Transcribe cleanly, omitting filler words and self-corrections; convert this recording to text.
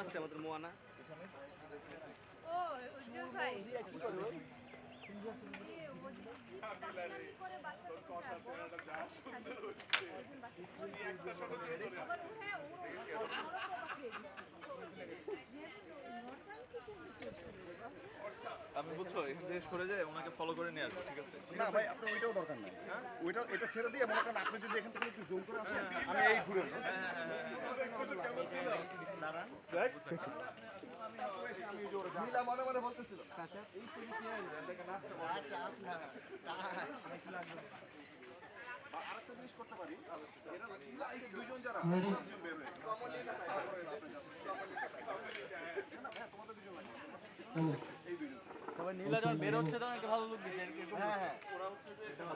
আসছে আমাদের মোয়ানা। ও উজ্জ্বল ভাই আপনি বুঝছো এখান থেকে সরে যায় ওনাকে ফলো করে নিয়ে আসবো, ঠিক আছে? না ভাই আপনার ওইটাও দরকার নাই, ওইটা এটা ছেড়ে দিয়ে মনে করেন আপনি যদি এখান থেকে একটু জুম করে আসেন আমি এই ঘুরে আমি জোরে মনে মনে বলতেছিল আরেকটা জিনিস করতে পারি, এরা লাস্টে দুইজন যারা দুজন বের হয়ে তোমাদের দুজন লাগবে এই দুজন তবে নীলা যখন বের হচ্ছে তখন একটা ভালো লুক দিছে